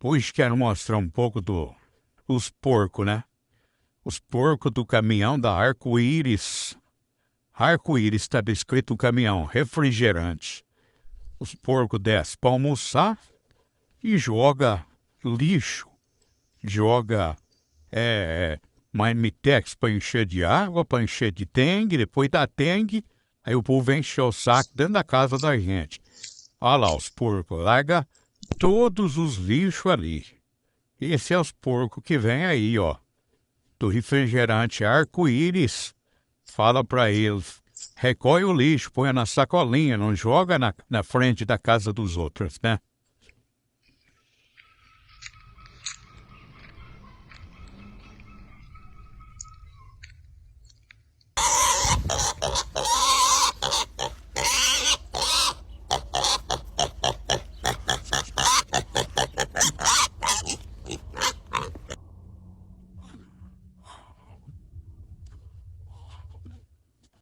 Hoje quero mostrar um pouco dos porcos, né? Os porcos do caminhão da Arco-Íris. Arco-Íris está descrito no caminhão, refrigerante. Os porcos descem para almoçar e joga lixo. Joga marmitex para encher de água, para encher de dengue, depois da dengue, aí o povo vem encher o saco dentro da casa da gente. Olha lá os porcos, larga todos os lixos ali. Esse é os porcos que vem aí, ó, do refrigerante Arco-Íris. Fala para eles, recolhe o lixo, põe na sacolinha, não joga na frente da casa dos outros, né?